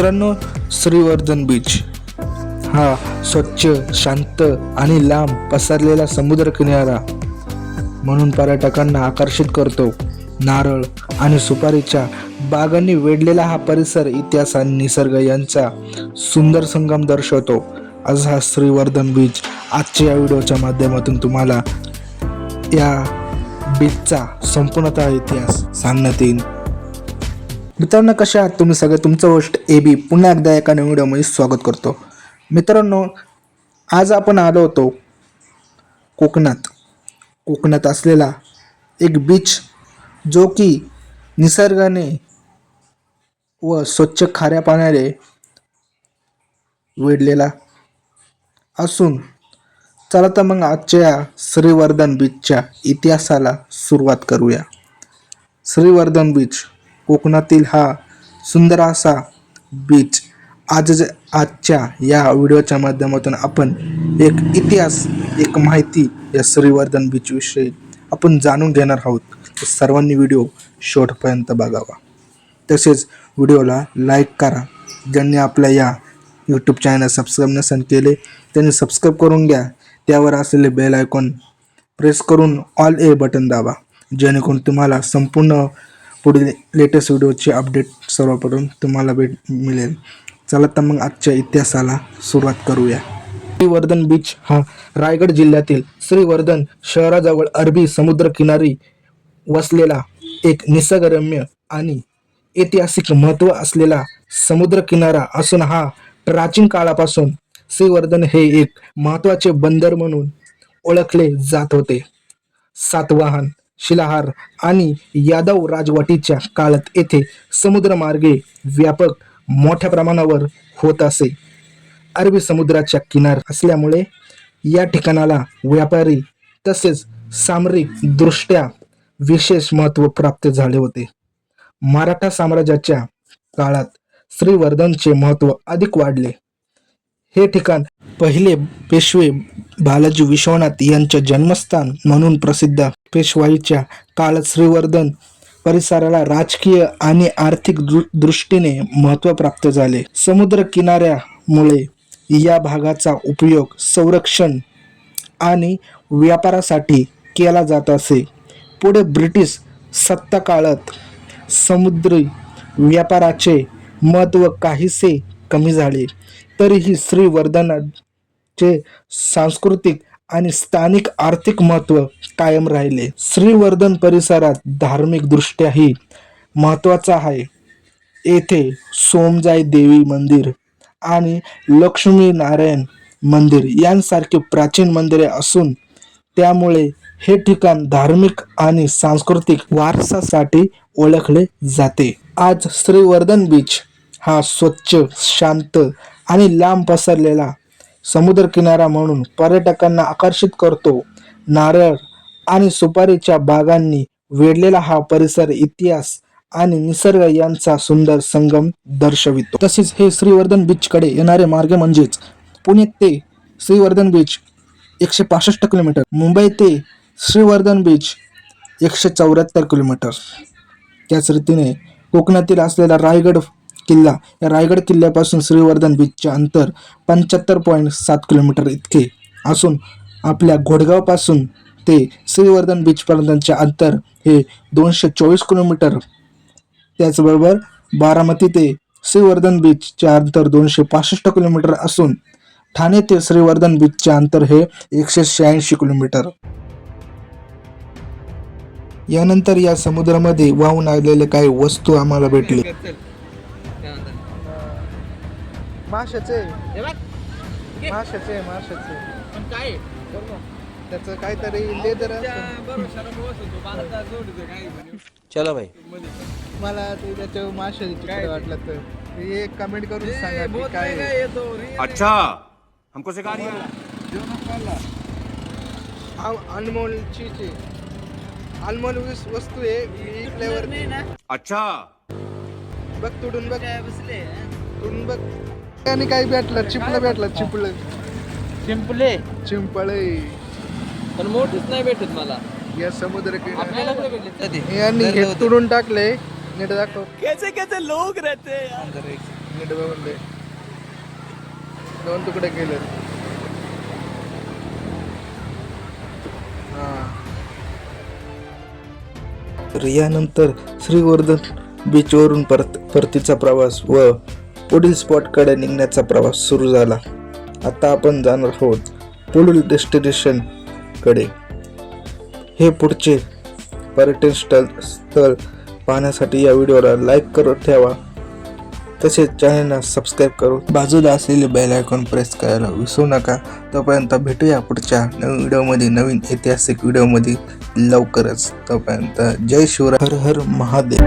मित्रांनो, श्रीवर्धन बीच हा स्वच्छ, शांत आणि लांब पसरलेला समुद्र किनारा म्हणून पर्यटकांना आकर्षित करतो. नारळ आणि सुपारीच्या बागांनी वेढलेला हा परिसर इतिहास आणि निसर्ग यांचा सुंदर संगम दर्शवतो. आज हा श्रीवर्धन बीच आजच्या या व्हिडिओच्या माध्यमातून तुम्हाला या बीचचा संपूर्णतः इतिहास सांगण्यात येईल. मित्रांनो, कशा आहात तुम्ही सगळे? तुमचं होस्ट AB पुन्हा एकदा एका नवीन व्हिडिओमध्ये स्वागत करतो. मित्रांनो, आज आपण आलो होतो कोकणात असलेला एक बीच जो की निसर्गाने व स्वच्छ खाऱ्या पाण्याने वेढलेला असून, चला तर मग आजच्या श्रीवर्धन बीचच्या इतिहासाला सुरुवात करूया. श्रीवर्धन बीच कोकणातील हा सुंदर असा बीच आजच्या या व्हिडिओच्या माध्यमातून आपण एक इतिहास, एक माहिती या श्रीवर्धन बीच विषयी आपण जाणून घेणार आहोत. सर्वांनी व्हिडिओ शेवटपर्यंत बघावा. तसेच व्हिडिओला लाईक करा. ज्यांनी आपल्या या यूट्यूब चॅनल सबस्क्राईब नसेल केले त्यांनी सबस्क्राईब करून घ्या. त्यावर असलेले बेल आयकॉन प्रेस करून ऑल ए बटन दाबा, जेणेकरून तुम्हाला संपूर्ण पुढील लेटेस्ट व्हिडिओची अपडेट सर्वप्रथम तुम्हाला मिळेल. चला तर मग आजच्या इतिहासाला सुरुवात करूया. श्रीवर्धन बीच हा रायगड जिल्ह्यातील श्रीवर्धन शहराजवळ अरबी समुद्र किनारी वसलेला एक निसर्गरम्य आणि ऐतिहासिक महत्त्व असलेला समुद्र किनारा असून, हा प्राचीन काळापासून श्रीवर्धन हे एक महत्त्वाचे बंदर म्हणून ओळखले जात होते. सातवाहन, शिलाहार आणि यादव राजवटीच्या काळात येथे समुद्रमार्गे व्यापक मोठ्या प्रमाणावर होत असे. अरबी समुद्राच्या किनार असल्यामुळे या ठिकाणाला व्यापारी तसेच सामरिक दृष्ट्या विशेष महत्त्व प्राप्त झाले होते. मराठा साम्राज्याच्या काळात श्रीवर्धनचे महत्त्व अधिक वाढले. हे ठिकाण पहिले पेशवे बालाजी विश्वनाथ यांचे जन्मस्थान म्हणून प्रसिद्ध. पेशवाईच्या काळात श्रीवर्धन परिसराला राजकीय आणि आर्थिक दृष्टीने महत्त्व प्राप्त झाले. समुद्र किनाऱ्यामुळे या भागाचा उपयोग संरक्षण आणि व्यापारासाठी केला जात असे. पुढे ब्रिटिश सत्ता काळात समुद्री व्यापाराचे महत्त्व काहीसे कमी झाले, तरीही श्रीवर्धनाचे सांस्कृतिक आणि स्थानिक आर्थिक महत्त्व कायम राहिले. श्रीवर्धन परिसरात धार्मिक दृष्ट्याही महत्त्वाचा आहे. येथे सोमजाई देवी मंदिर आणि लक्ष्मीनारायण मंदिर यांसारखी प्राचीन मंदिरे असून, त्यामुळे हे ठिकाण धार्मिक आणि सांस्कृतिक वारसासाठी ओळखले जाते. आज श्रीवर्धन बीच हा स्वच्छ, शांत आणि लांब पसरलेला समुद्रकिनारा म्हणून पर्यटकांना आकर्षित करतो. नारळ आणि सुपारीच्या बागांनी वेढलेला हा परिसर इतिहास आणि निसर्ग यांचा सुंदर संगम दर्शवितो. तसेच हे श्रीवर्धन बीचकडे येणारे मार्ग म्हणजेच पुणे ते श्रीवर्धन बीच 165 किलोमीटर, मुंबई ते श्रीवर्धन बीच 174 किलोमीटर. त्याच रीतीने कोकणातील असलेला रायगड किल्ला, या रायगड किल्ल्यापासून श्रीवर्धन बीचचे अंतर 75.7 किलोमीटर इतके असून, आपल्या घोडगावपासून ते श्रीवर्धन बीचपर्यंतचे अंतर हे 224 किलोमीटर. त्याचबरोबर बारामती ते श्रीवर्धन बीचचे अंतर 265 किलोमीटर असून, ठाणे ते श्रीवर्धन बीचचे अंतर हे 186 किलोमीटर. यानंतर या समुद्रामध्ये वाहून आलेले काही वस्तू आम्हाला भेटले. माशाचे पण काय त्याचं काहीतरी लेदर. चला भाई, मला ते त्याच्या माशाची चित्र वाटलं तर एक कमेंट करून सांगा की काय. अच्छा, हमको सिखा रही है. अनमोल चीज आहे, अनमोल वस्तू आहे विकल्यावर. अच्छा, बघ तुडून बघ, तुडून बघ. आणि काही भेटलं, चिपलं भेटलं, चिंपळे पण मोठीच नाही भेटत मला. या समुद्र आपल्याला कुठे भेटले यांनी हे तुडून टाकले. नीट दाखव. कैसे कैसे लोग रहते हैं यार. नीट बघून दे. 2 तुकडे केले. तर यानंतर श्रीवर्धन बीचवरून परतीचा प्रवास व पुढील स्पॉटकडे निघण्याचा प्रवास सुरू झाला. आता आपण जाणार आहोत पुढील डेस्टिनेशनकडे. हे पुढचे पर्यटन स्थळ पाहण्यासाठी या व्हिडिओला लाईक करत ठेवा. तसेच चॅनलला सबस्क्राईब करून बाजूला असलेले बेल आयकॉन प्रेस करायला विसरू नका. तोपर्यंत भेटूया पुढच्या नवीन व्हिडिओमध्ये, नवीन ऐतिहासिक व्हिडिओमध्ये लवकरच. तोपर्यंत जय शिवराय, हर हर महादेव.